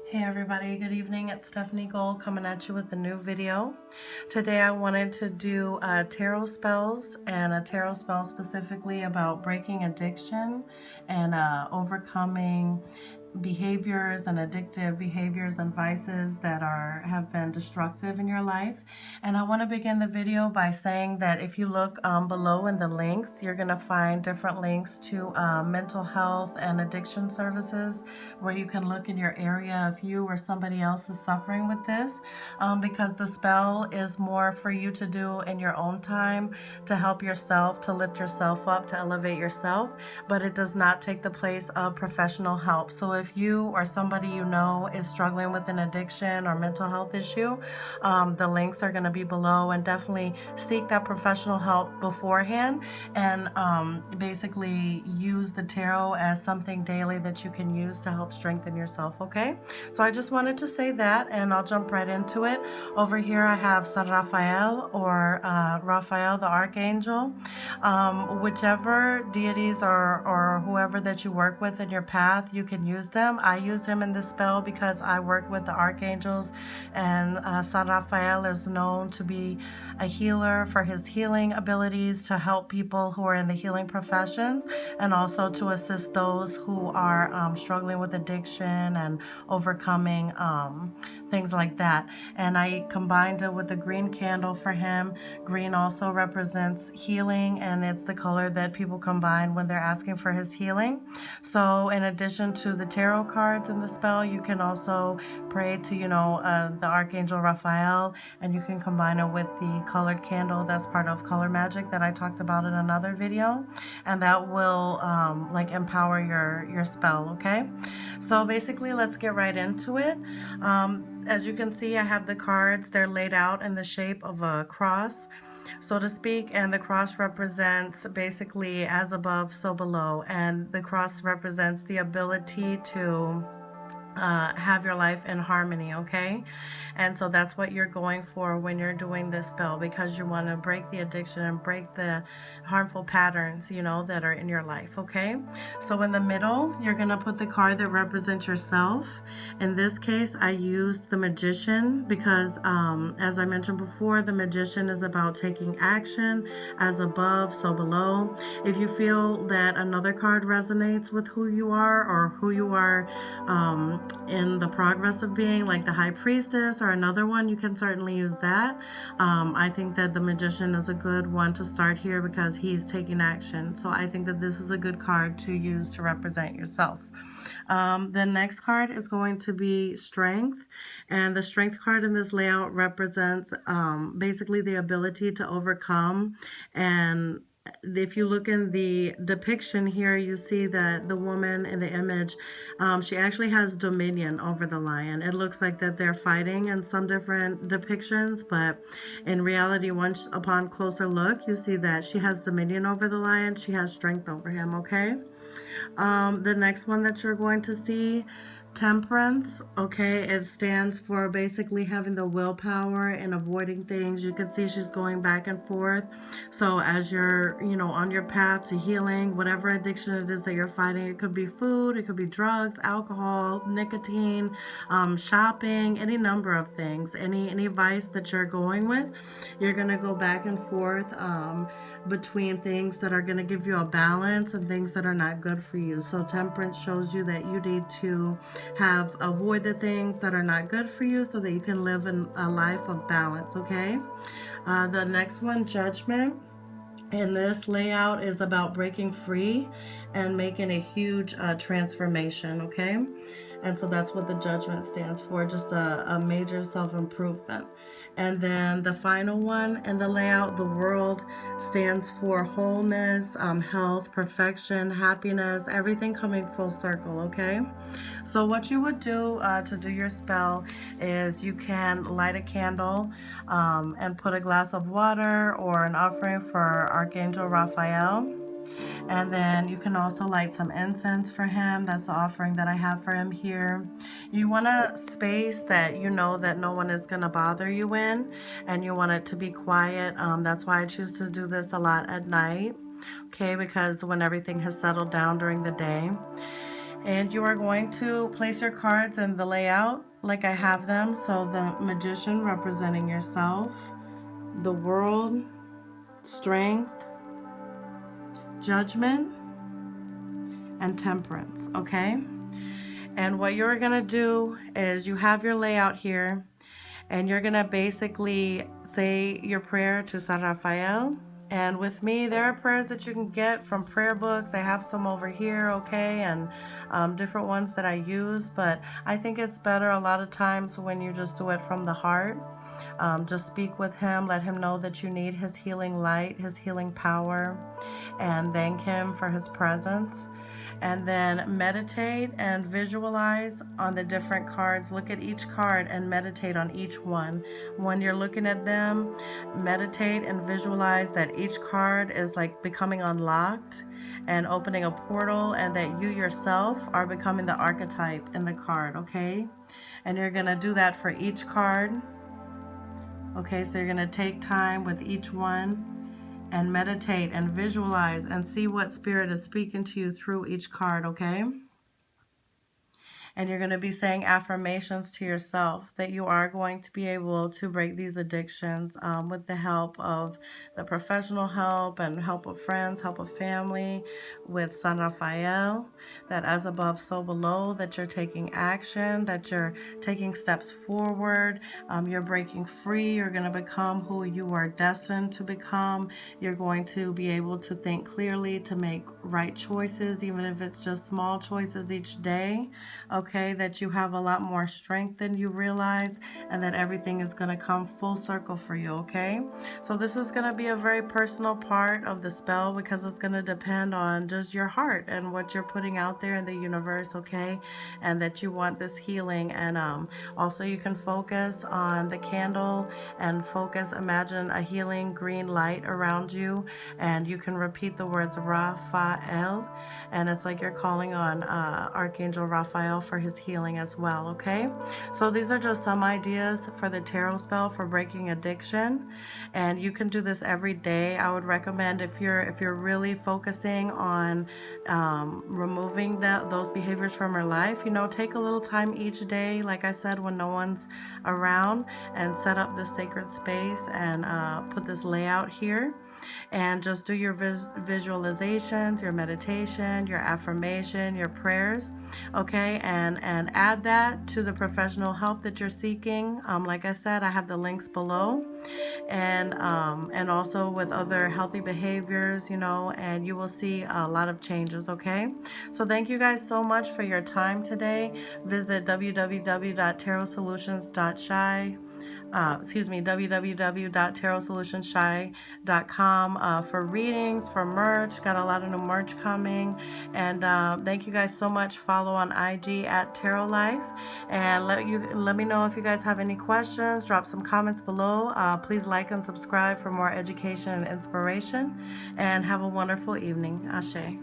Hey everybody, good evening. It's Stephanie Gold coming at you with a new video. Today I wanted to do tarot spells, and a tarot spell specifically about breaking addiction and overcoming behaviors and addictive behaviors and vices that have been destructive in your life. And I want to begin the video by saying that if you look below in the links, you're going to find different links to mental health and addiction services where you can look in your area if you or somebody else is suffering with this, because the spell is more for you to do in your own time to help yourself, to lift yourself up, to elevate yourself, but it does not take the place of professional help. So if you or somebody you know is struggling with an addiction or mental health issue, the links are going to be below, and definitely seek that professional help beforehand, and basically use the tarot as something daily that you can use to help strengthen yourself. Okay, so I just wanted to say that, and I'll jump right into it. Over here I have San Rafael, or Rafael the archangel. Whichever deities or whoever that you work with in your path, you can use them. I use him in this spell because I work with the archangels, and San Rafael is known to be a healer for his healing abilities to help people who are in the healing professions, and also to assist those who are struggling with addiction and overcoming things like that. And I combined it with the green candle for him. Green also represents healing, and it's the color that people combine when they're asking for his healing. So in addition to the tarot cards in the spell, you can also pray to, the Archangel Raphael, and you can combine it with the colored candle that's part of color magic that I talked about in another video, and that will empower your spell. Okay, so basically let's get right into it. As you can see, I have the cards. They're laid out in the shape of a cross, so to speak, and the cross represents basically as above, so below, and the cross represents the ability to have your life in harmony. Okay, and so that's what you're going for when you're doing this spell, because you want to break the addiction and break the harmful patterns that are in your life. Okay, so in the middle you're going to put the card that represents yourself. In this case I used the Magician because as I mentioned before, the Magician is about taking action, as above, so below. If you feel that another card resonates with who you are, or who you are in the progress of being, like the High Priestess or another one, you can certainly use that. I think that the Magician is a good one to start here because he's taking action. So I think that this is a good card to use to represent yourself. The next card is going to be Strength, and the Strength card in this layout represents basically the ability to overcome. And if you look in the depiction here, you see that the woman in the image, she actually has dominion over the lion. It looks like that they're fighting in some different depictions, but in reality, once upon closer look, you see that she has dominion over the lion. She has strength over him. Okay, the next one that you're going to see, Temperance. Okay, it stands for basically having the willpower and avoiding things. You can see she's going back and forth. So as you're on your path to healing whatever addiction it is that you're fighting, it could be food, it could be drugs, alcohol, nicotine, shopping, any number of things, any vice that you're going with, you're going to go back and forth between things that are going to give you a balance and things that are not good for you. So Temperance shows you that you need to avoid the things that are not good for you so that you can live in a life of balance. Okay, the next one, Judgment, in this layout is about breaking free and making a huge transformation. Okay, and so that's what the Judgment stands for, just a major self-improvement. And then the final one in the layout, the World, stands for wholeness, health, perfection, happiness, everything coming full circle. Okay, so what you would do to do your spell is you can light a candle and put a glass of water or an offering for Archangel Raphael. And then you can also light some incense for him. That's the offering that I have for him here. You want a space that you know that no one is going to bother you in, and you want it to be quiet. That's why I choose to do this a lot at night. Okay, because when everything has settled down during the day. And you are going to place your cards in the layout like I have them. So the Magician representing yourself, the World, Strength, Judgment, and Temperance, okay? And what you're gonna do is you have your layout here, and you're gonna basically say your prayer to San Rafael. And with me, there are prayers that you can get from prayer books. I have some over here, okay, and different ones that I use, but I think it's better a lot of times when you just do it from the heart. Just speak with him, let him know that you need his healing light, his healing power, and thank him for his presence. And then meditate and visualize on the different cards. Look at each card and meditate on each one. When you're looking at them, meditate and visualize that each card is like becoming unlocked and opening a portal, and that you yourself are becoming the archetype in the card, okay? And you're gonna do that for each card. Okay, so you're gonna take time with each one and meditate and visualize and see what spirit is speaking to you through each card, okay? And you're going to be saying affirmations to yourself that you are going to be able to break these addictions with the help of the professional help and help of friends, help of family, with San Rafael, that as above, so below, that you're taking action, that you're taking steps forward, you're breaking free, you're going to become who you are destined to become, you're going to be able to think clearly, to make right choices, even if it's just small choices each day, okay, that you have a lot more strength than you realize, and that everything is going to come full circle for you, okay? So this is going to be a very personal part of the spell, because it's going to depend on just your heart and what you're putting out there in the universe, okay? And that you want this healing. And also you can focus on the candle and focus, imagine a healing green light around you, and you can repeat the words Rafael, and it's like you're calling on Archangel Rafael for his healing as well, okay? So these are just some ideas for the tarot spell for breaking addiction, and you can do this every day. I would recommend, if you're really focusing on removing those behaviors from your life, you know, take a little time each day, like I said, when no one's around, and set up this sacred space and put this layout here, and just do your visualizations, your meditation, your affirmation, your prayers, okay? And add that to the professional help that you're seeking. Like I said, I have the links below, and also with other healthy behaviors, you know, and you will see a lot of changes, okay? So thank you guys so much for your time today. Visit www.tarotsolutions.shy www.tarotsolutionsshy.com for readings, for merch. Got a lot of new merch coming. And thank you guys so much. Follow on IG at Tarot Life, and let me know if you guys have any questions. Drop some comments below. Please like and subscribe for more education and inspiration, and have a wonderful evening. Ashe.